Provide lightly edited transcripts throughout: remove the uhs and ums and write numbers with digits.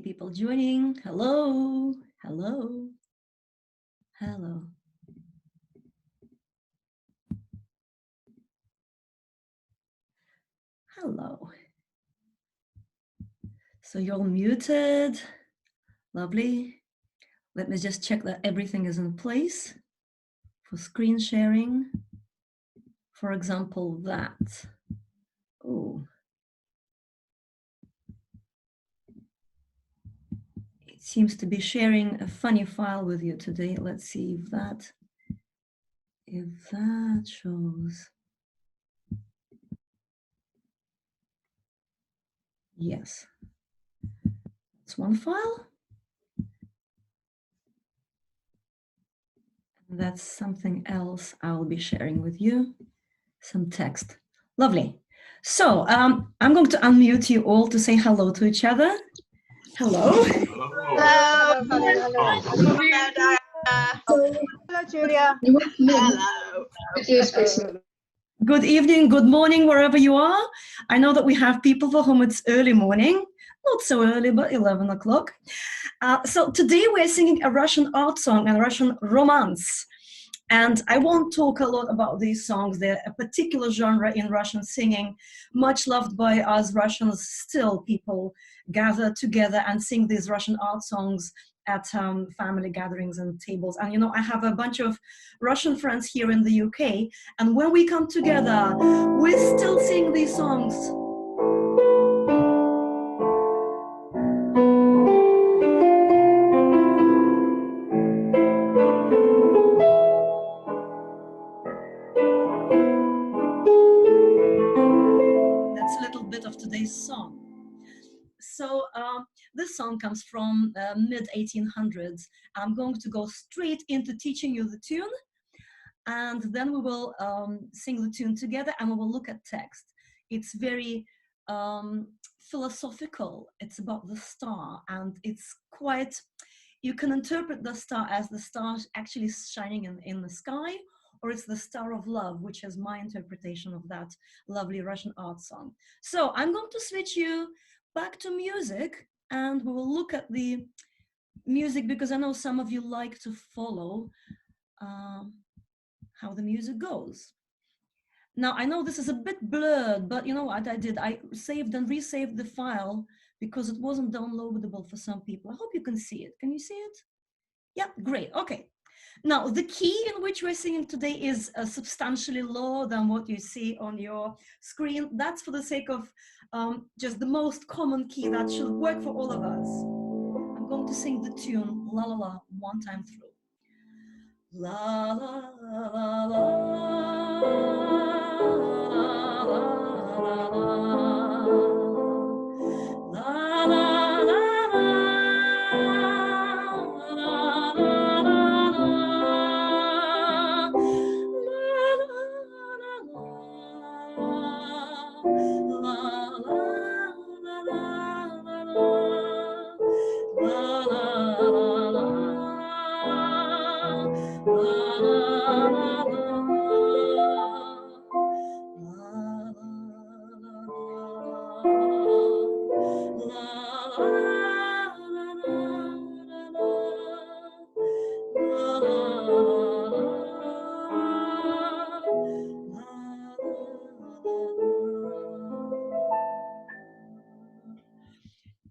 people joining. Hello, hello, hello. Hello. So you're all muted. Lovely. Let me just check that everything is in place for screen sharing. For example, that. Oh. It seems to be sharing a funny file with you today. Let's see if that shows. Yes. That's one file. That's something else I'll be sharing with you. Some text. Lovely. So I'm going to unmute you all to say hello to each other. Hello. Hello. Hello. Hello, Julia. Hello. Good evening, good morning, wherever you are. I know that we have people for whom it's early morning, not so early, but 11 o'clock. So today we're singing a Russian art song and a Russian romance. And I won't talk a lot about these songs. They're a particular genre in Russian singing, much loved by us Russians. Still, people gather together and sing these Russian art songs at family gatherings and tables. And you know, I have a bunch of Russian friends here in the UK, and when we come together, we still sing these songs. That's a little bit of today's song. So this song comes from mid-1800s. I'm going to go straight into teaching you the tune, and then we will sing the tune together and we will look at text. It's very philosophical. It's about the star, and it's quite, you can interpret the star as the star actually shining in the sky, or it's the star of love, which is my interpretation of that lovely Russian art song. So I'm going to switch you back to music, and we will look at the music because I know some of you like to follow how the music goes. Now, I know this is a bit blurred, but you know what I did? I saved and resaved the file because it wasn't downloadable for some people. I hope you can see it. Can you see it? Yeah, great. Okay. Now, the key in which we're singing today is substantially lower than what you see on your screen. That's for the sake of just the most common key that should work for all of us. I'm going to sing the tune La La La one time through. La la la la la la la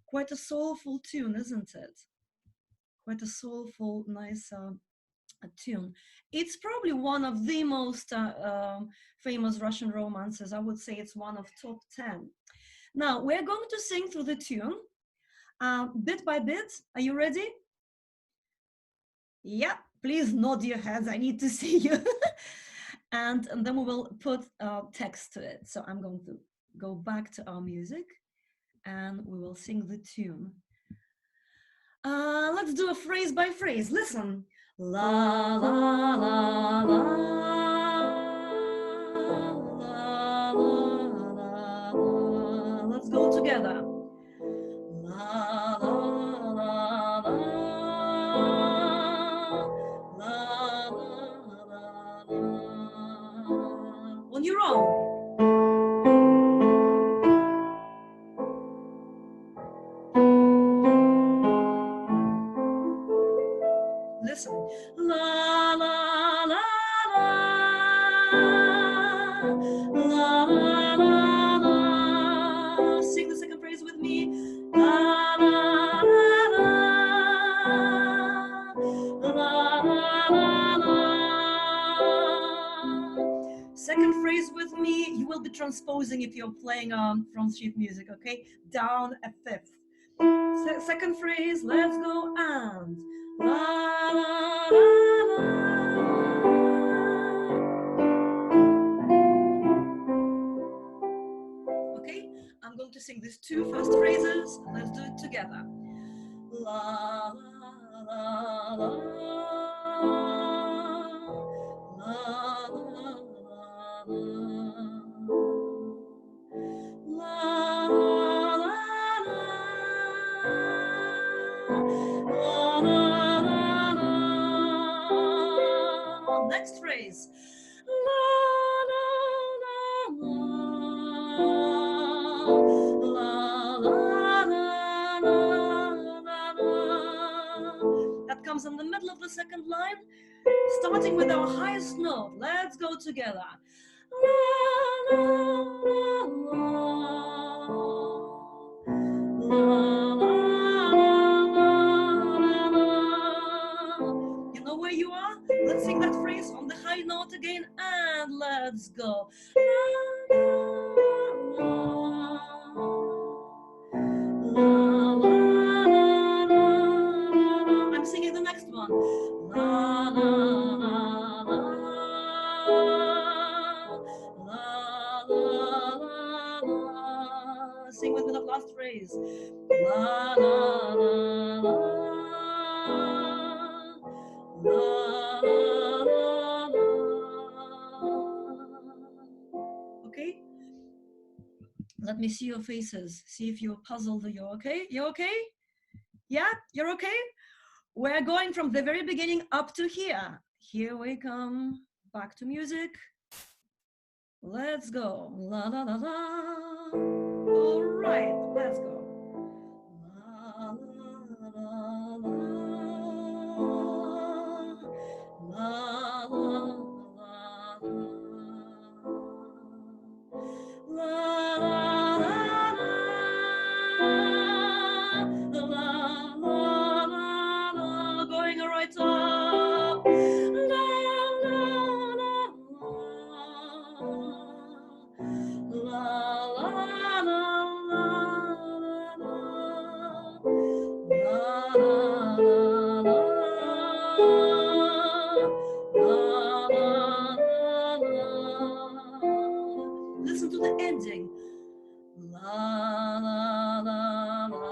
Quite a soulful tune, isn't it? Quite a soulful, nice tune. It's probably one of the most famous Russian romances. I would say it's one of top 10. Now, we're going to sing through the tune bit by bit. Are you ready? Yeah, please nod your heads. I need to see you. and then we will put text to it. So I'm going to go back to our music and we will sing the tune. Let's do a phrase by phrase. Listen. La la la la la la la. Let's go together. La la la la la la la. On your own. closing if you're playing from sheet music, okay? Down a fifth. Second phrase, let's go, and la la la la. Okay, I'm going to sing these two first phrases. Let's do it together. La la la la la la la. Next phrase. That comes in the middle of the second line, starting with our highest note. Let's go together. You know where you are? Let's sing that phrase on the high note again, and let's go. I'm singing the next one. La la la la la la la la. Sing with me that last phrase. La la la la la la la. Okay? Let me see your faces. See if you're puzzled or you're okay. You okay? Yeah, you're okay? We're going from the very beginning up to here. Here we come. Back to music. Let's go. La la la la. All right, let's go. La la la la. La la la la. La la la la. Going right up. La la la la. La la la. Listen to the ending. La la la la.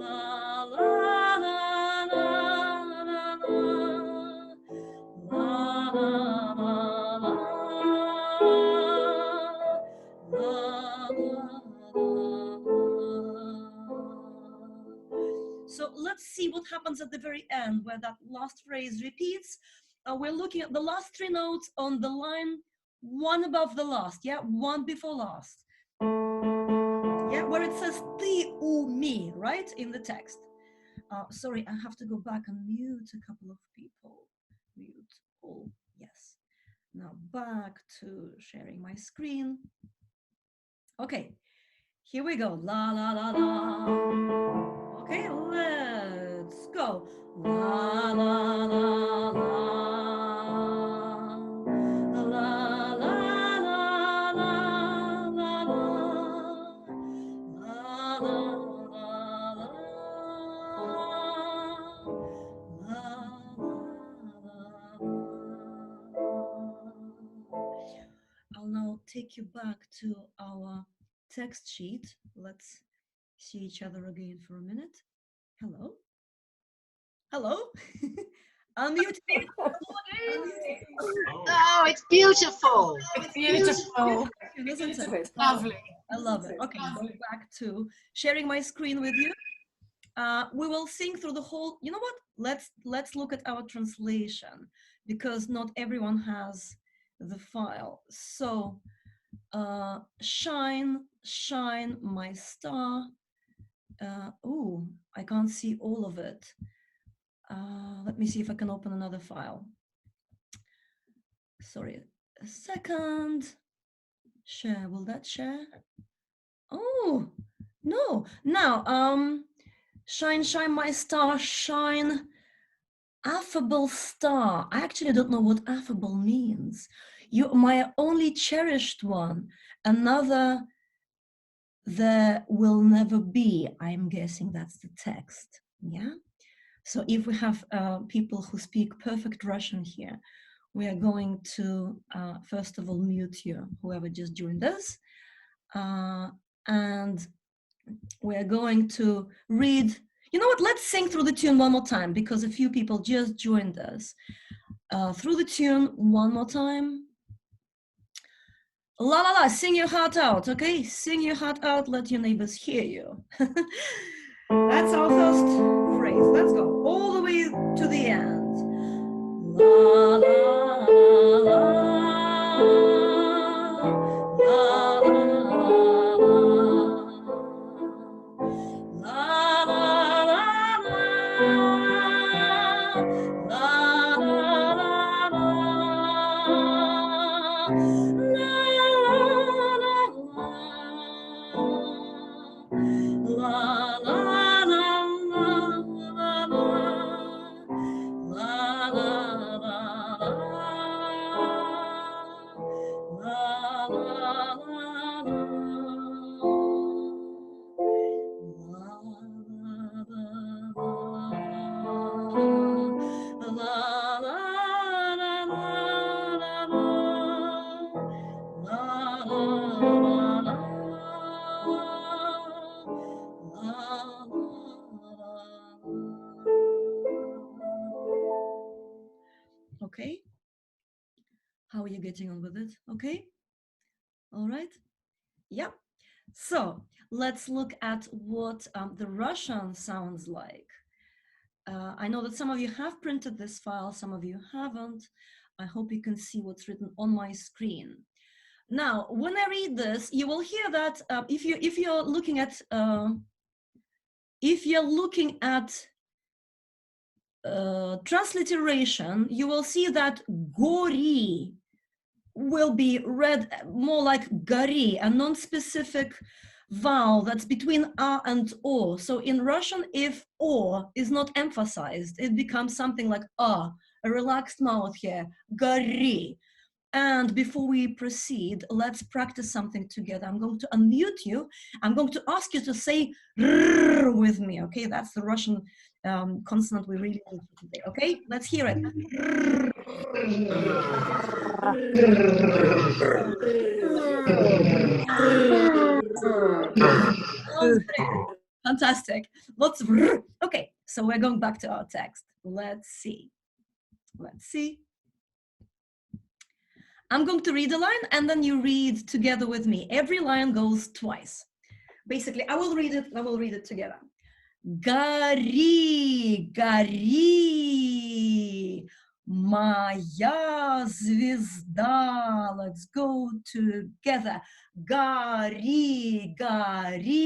La la la la la. La la la la. So let's see what happens at the very end where that last phrase repeats. We're looking at the last three notes on the line one above the last, yeah, one before last. Yeah, where it says ti, u, mi, right, in the text. Sorry, I have to go back and mute a couple of people. Mute all, yes. Now back to sharing my screen. Okay, here we go. La, la, la, la. Okay, let's go. La, la, la, la. I'll now take you back to our text sheet. Let's see each other again for a minute. Hello? Hello? Unmute me. Oh, it's beautiful. It's beautiful. Isn't it? It's lovely. I love it. Okay, going back to sharing my screen with you. We will sing through the whole, you know what? Let's look at our translation because not everyone has the file. So shine, shine my star. Oh, I can't see all of it. Let me see if I can open another file. Sorry, a second. Share, will that share? Oh, no. Now, shine, shine my star, shine. Affable star. I actually don't know what affable means. You, my only cherished one, another there will never be. I'm guessing that's the text. Yeah. So if we have people who speak perfect Russian here, we are going to first of all mute you, whoever just joined us, and we are going to read. You know what? Let's sing through the tune one more time because a few people just joined us. Through the tune one more time. La la la, sing your heart out, okay? Sing your heart out, let your neighbors hear you. That's our first phrase. Let's go all the way to the end. La la la la la la la Okay, how are you getting on with it? Okay, all right, yeah. So let's look at what the Russian sounds like. I know that some of you have printed this file, some of you haven't. I hope you can see what's written on my screen. Now, when I read this, you will hear that if you're looking at transliteration, you will see that Gori will be read more like Gori, a non-specific vowel that's between A and O. So in Russian, if O is not emphasized, it becomes something like A relaxed mouth here, Gori. And before we proceed, let's practice something together. I'm going to unmute you. I'm going to ask you to say R with me, okay? That's the Russian consonant we really need today, okay? Let's hear it. Fantastic. Lots of R. Okay, so we're going back to our text. Let's see. Let's see. I'm going to read a line and then you read together with me. Every line goes twice. Basically, I will read it and we'll read it together. Gori, gori, Moya Zvizda. Let's go together. Gori, gori,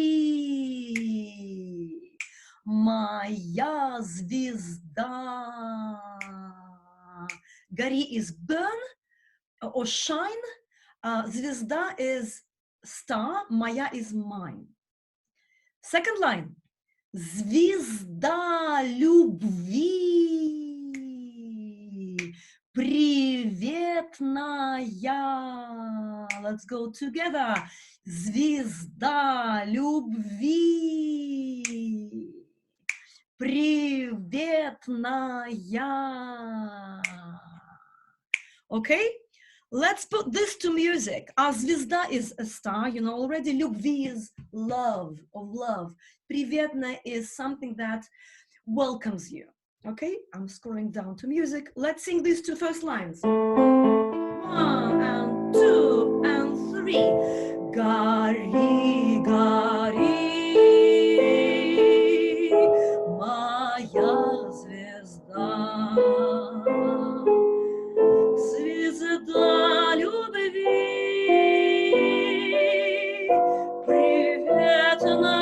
Moya Zvizda. Gori is burn or shine. Zvizda is star. Moya is mine. Second line. Звезда любви, приветная. Let's go together. Звезда любви, приветная. Okay? Let's put this to music. Звезда is a star, you know already. Любви is love, of love. Приветная is something that welcomes you. Okay, I'm scrolling down to music. Let's sing these two first lines. 1 and 2 and 3. Gori, gori, Moya Zvizda. Звезда любви, приветная.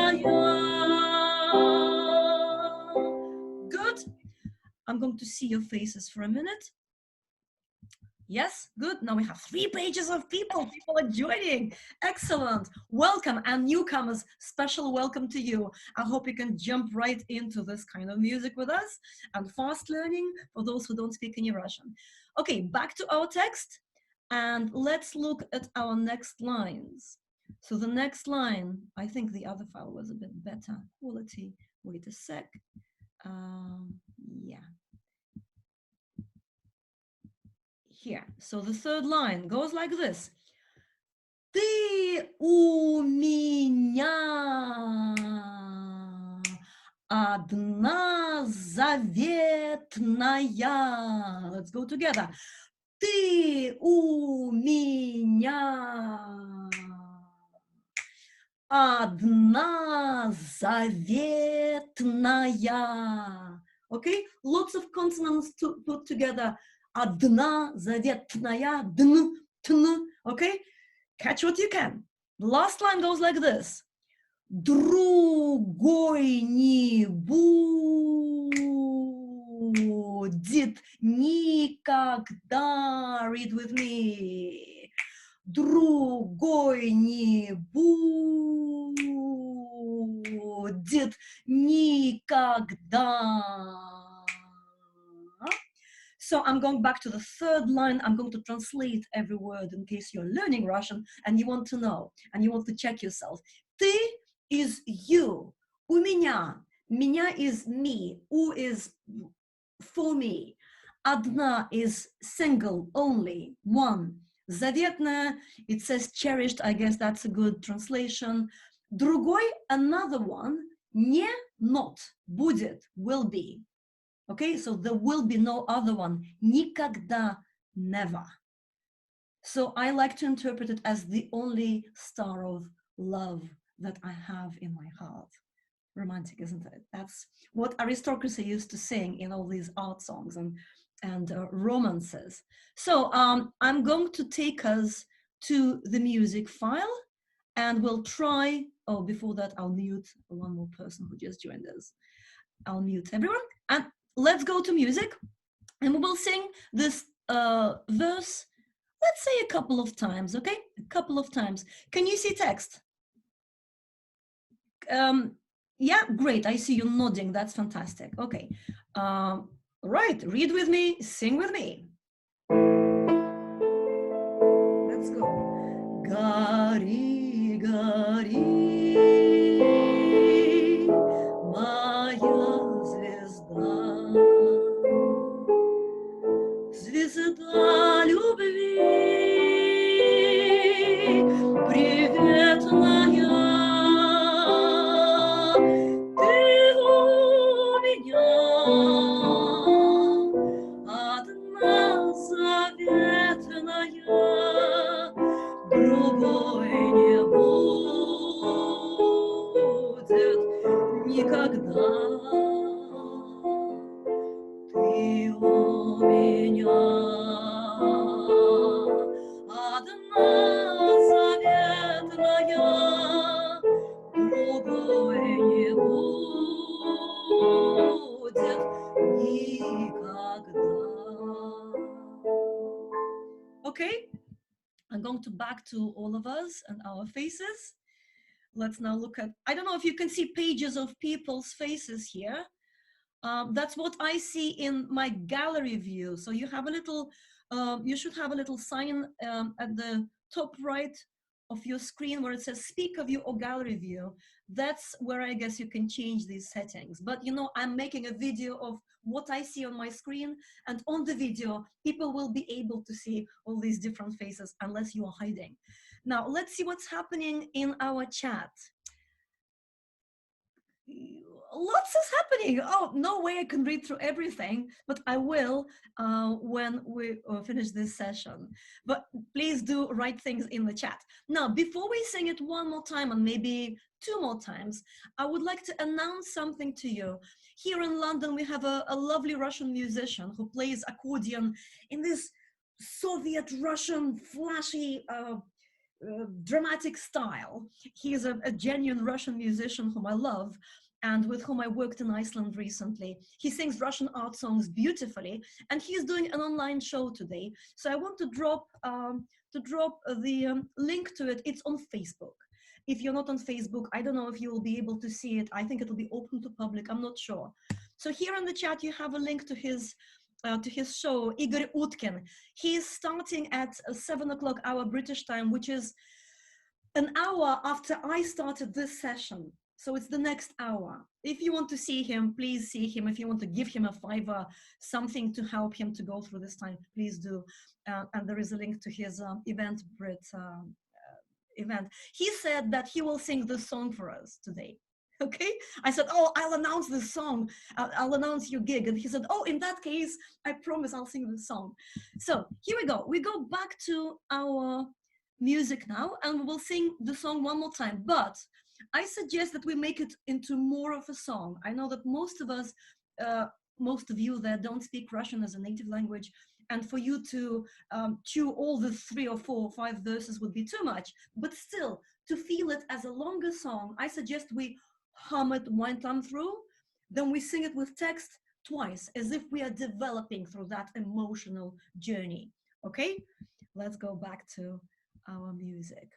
Good. I'm going to see your faces for a minute. Yes, good. Now we have 3 pages of people. People are joining. Excellent. Welcome, and newcomers, special welcome to you. I hope you can jump right into this kind of music with us and fast learning for those who don't speak any Russian. Okay, back to our text. And let's look at our next lines. So the next line, I think the other file was a bit better quality. Wait a sec. Yeah. Here. So the third line goes like this. Ты у меня одна заветная. Let's go together. Ты у меня одна заветная. Okay, lots of consonants to put together. Одна заветная, дн, тн. Okay, catch what you can. The last line goes like this. Другой не будет никогда. Read with me. Другой не будет никогда. So I'm going back to the third line. I'm going to translate every word in case you're learning Russian and you want to know and you want to check yourself. Ты is you. У меня. Меня is me. У is for me. Одна is single, only, one. Заветная, it says cherished. I guess that's a good translation. Другой, another one. Не, not. Будет, will be. Okay, so there will be no other one. Никогда, never. So I like to interpret it as the only star of love that I have in my heart. Romantic, isn't it? That's what aristocracy used to sing in all these art songs and romances. So I'm going to take us to the music file and we'll try, oh, before that, I'll mute one more person who just joined us. I'll mute everyone and let's go to music and we will sing this verse, let's say a couple of times, okay? A couple of times. Can you see text? Yeah, great. I see you nodding. That's fantastic. Okay. Right. Read with me. Sing with me. Let's go. Gori, Gori, Moya Zvizda, Звезда любви, приветная. Другой не будет никогда. Ты у меня одна заветная, другой не будет никогда. Okay? I'm going to back to all of us and our faces. Let's now look at, I don't know if you can see pages of people's faces here. That's what I see in my gallery view. So you have a little, you should have a little sign at the top right of your screen where it says speaker view or gallery view. That's where I guess you can change these settings. But you know, I'm making a video of what I see on my screen, and on the video, people will be able to see all these different faces unless you are hiding. Now, let's see what's happening in our chat. Lots is happening. Oh, no way I can read through everything, but I will when we finish this session. But please do write things in the chat. Now, before we sing it one more time and maybe two more times, I would like to announce something to you. Here in London, we have a lovely Russian musician who plays accordion in this Soviet Russian flashy dramatic style. He is a genuine Russian musician whom I love and with whom I worked in Iceland recently. He sings Russian art songs beautifully, and he's doing an online show today. So I want to drop the link to it. It's on Facebook. If you're not on Facebook, I don't know if you will be able to see it. I think it will be open to public. I'm not sure. So here in the chat, you have a link to his to his show, Igor Utkin. He's starting at 7 o'clock our British time, which is an hour after I started this session. So it's the next hour. If you want to see him, please see him. If you want to give him a $5, something to help him to go through this time, please do. And there is a link to his Eventbrite event. He said that he will sing the song for us today. Okay, I said, oh, I'll announce this song. I'll announce your gig. And he said, oh, in that case, I promise I'll sing the song. So here we go. We go back to our music now, and we'll sing the song one more time. But I suggest that we make it into more of a song. I know that most of us, most of you that don't speak Russian as a native language, and for you to chew all the 3 or 4 or 5 verses would be too much. But still, to feel it as a longer song, I suggest we hum it one time through, then we sing it with text twice, as if we are developing through that emotional journey. Okay, let's go back to our music.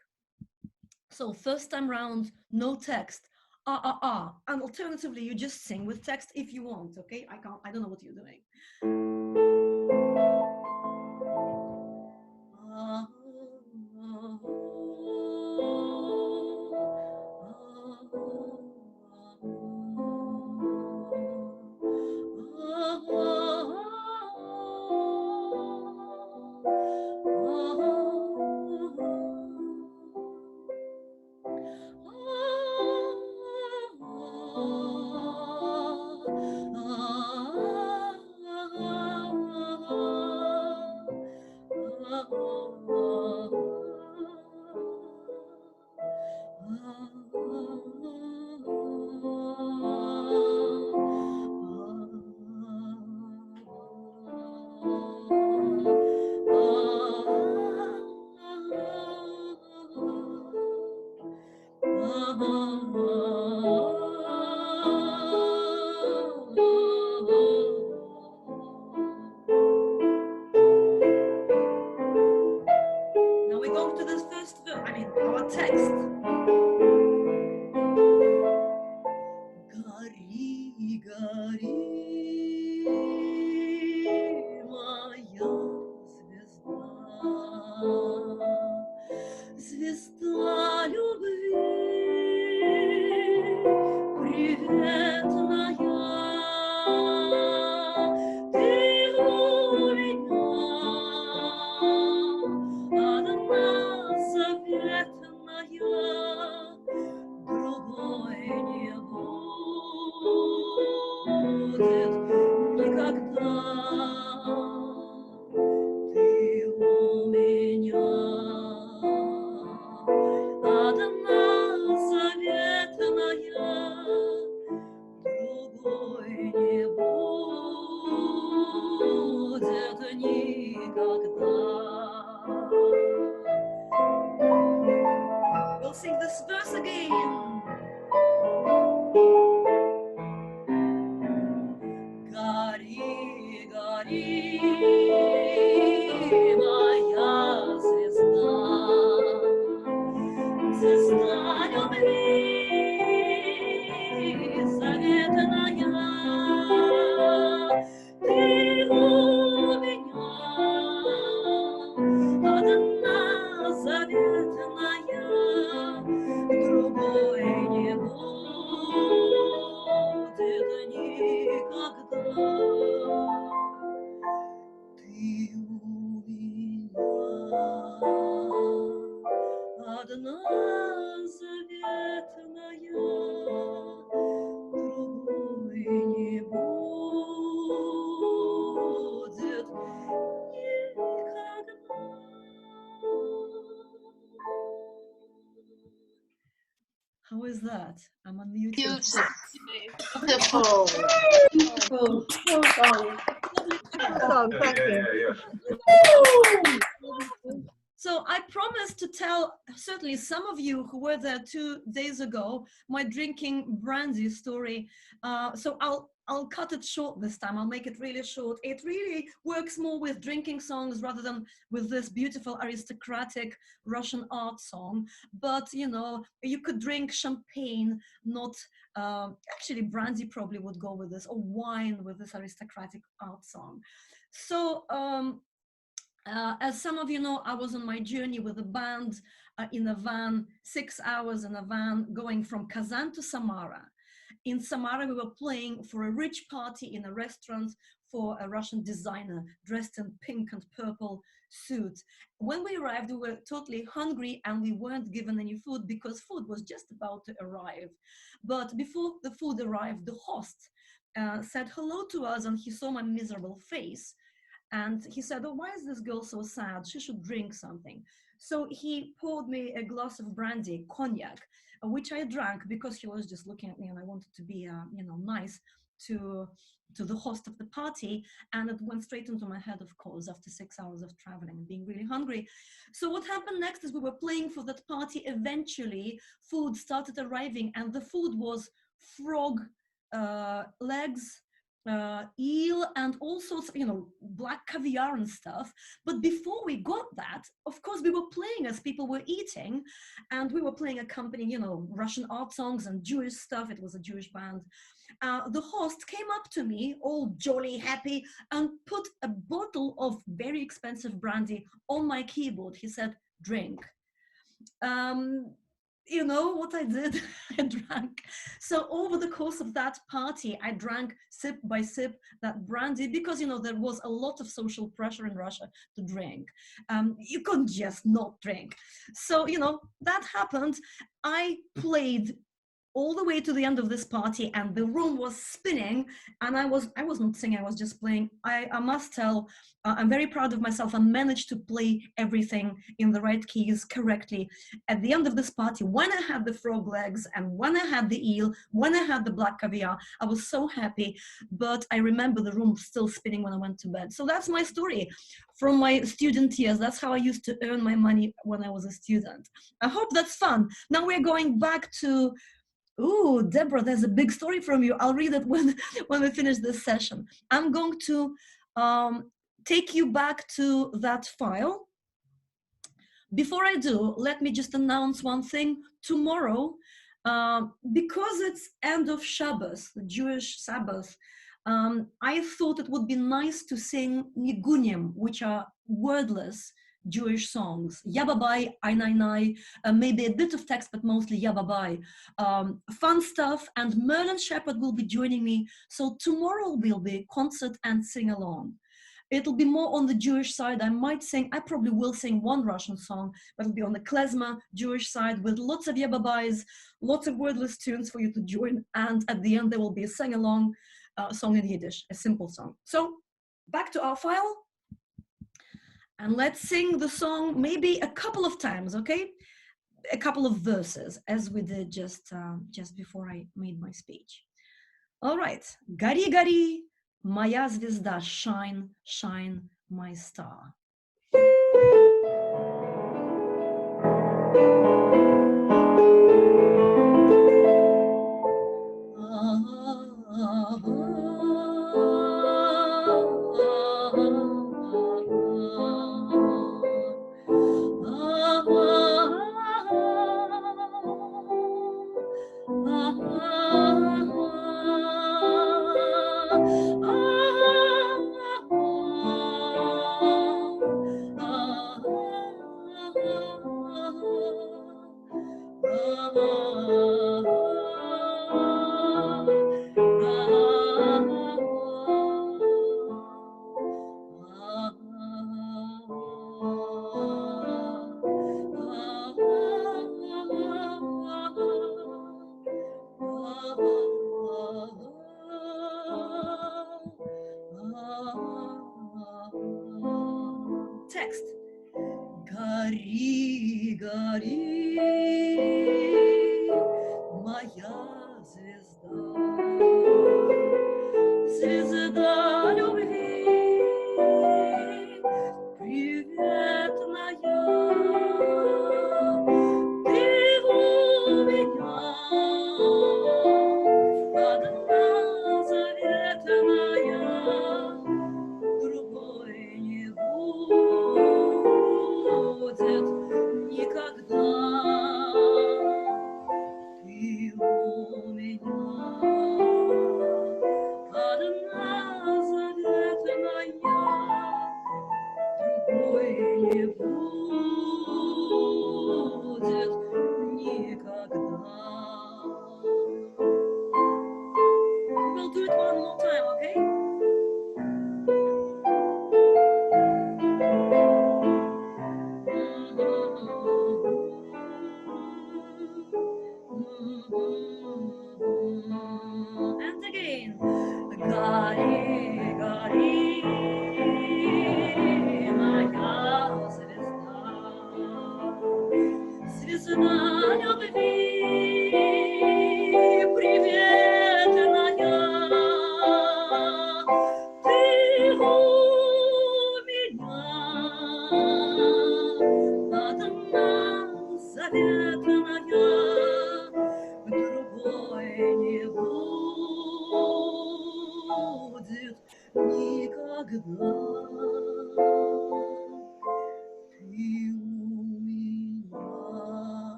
So first time round, no text. And alternatively, you just sing with text if you want. Okay, I don't know what you're doing. We'll sing this verse again. Gori, Gori, Moya Zvizda, Zvizda любви, заветная, ты у меня одна заветная, другой не будет никогда. Ты у меня одна заветная, другой не будет никогда. How is that? I'm unmuted. Beautiful. Beautiful. Well done. Thank you. So I promised to tell certainly some of you who were there 2 days ago my drinking brandy story. So I'll cut it short this time. I'll make it really short. It really works more with drinking songs rather than with this beautiful aristocratic Russian art song. But you know, you could drink champagne, not actually brandy probably would go with this, or wine with this aristocratic art song. So as some of you know, I was on my journey with a band in a van, 6 hours in a van going from Kazan to Samara. In Samara, we were playing for a rich party in a restaurant for a Russian designer dressed in pink and purple suit. When we arrived, we were totally hungry and we weren't given any food because food was just about to arrive. But before the food arrived, the host said hello to us and he saw my miserable face. And he said, oh, why is this girl so sad? She should drink something. So he poured me a glass of brandy, cognac, which I drank because he was just looking at me and I wanted to be, nice to the host of the party. And it went straight into my head, of course, after 6 hours of traveling and being really hungry. So what happened next is we were playing for that party. Eventually, food started arriving and the food was frog legs, eel and all sorts of, black caviar and stuff. But before we got that, of course, we were playing as people were eating, and we were playing accompanying, Russian art songs and Jewish stuff. It was a Jewish band. The host came up to me, all jolly happy, and put a bottle of very expensive brandy on my keyboard. He said, drink. You know what I did? I drank. So over the course of that party, I drank sip by sip that brandy because, there was a lot of social pressure in Russia to drink. You couldn't just not drink. So, that happened. I played all the way to the end of this party and the room was spinning and I was not singing, I was just playing. I must tell, I'm very proud of myself. I managed to play everything in the right keys correctly. At the end of this party, when I had the frog legs and when I had the eel, when I had the black caviar, I was so happy, but I remember the room still spinning when I went to bed. So that's my story from my student years. That's how I used to earn my money when I was a student. I hope that's fun. Now we're going back to, ooh, Deborah, there's a big story from you. I'll read it when we finish this session. I'm going to take you back to that file. Before I do, let me just announce one thing. Tomorrow, because it's end of Shabbos, the Jewish Sabbath, I thought it would be nice to sing nigunim, which are wordless Jewish songs. Yababai, Ainainai, maybe a bit of text, but mostly Yababai. Fun stuff, and Merlin Shepherd will be joining me. So tomorrow will be concert and sing along. It'll be more on the Jewish side. I probably will sing one Russian song, but it'll be on the klezmer Jewish side with lots of Yababais, lots of wordless tunes for you to join. And at the end, there will be a sing-along song in Yiddish, a simple song. So back to our file. And let's sing the song maybe a couple of times, okay? A couple of verses, as we did just before I made my speech. All right. Gori, Gori, Moya Zvizda, shine, shine, my star. Text. Gori, Gori, Moya Zvizda, Zvizda любви, приветная, ты у меня одна заветная, другой не будет никогда. Ты у меня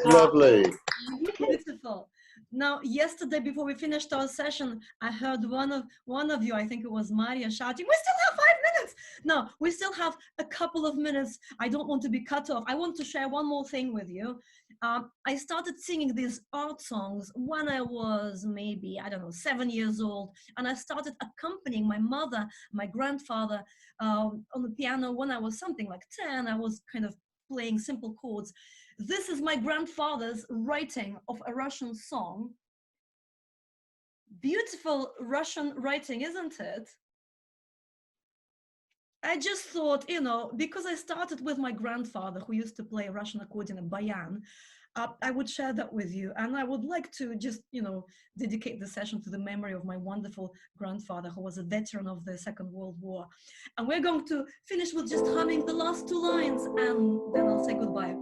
Lovely. Beautiful. Now, yesterday, before we finished our session, I heard one of you, I think it was Maria, shouting, "We still have 5 minutes." No, we still have a couple of minutes. I don't want to be cut off. I want to share one more thing with you. I started singing these art songs when I was maybe, I don't know, 7 years old. And I started accompanying my mother, my grandfather on the piano when I was something like 10. I was kind of playing simple chords. This is my grandfather's writing of a Russian song. Beautiful Russian writing, isn't it? I just thought, you know, because I started with my grandfather who used to play Russian accordion and bayan, I would share that with you. And I would like to just, you know, dedicate the session to the memory of my wonderful grandfather who was a veteran of the Second World War. And we're going to finish with just humming the last 2 lines and then I'll say goodbye.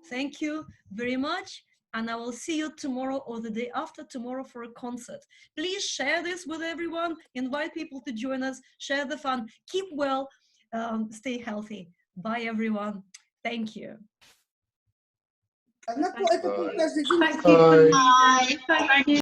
Thank you very much. And I will see you tomorrow or the day after tomorrow for a concert. Please share this with everyone. Invite people to join us. Share the fun. Keep well. Stay healthy. Bye, everyone. Thank you. Bye. Bye. Thank you.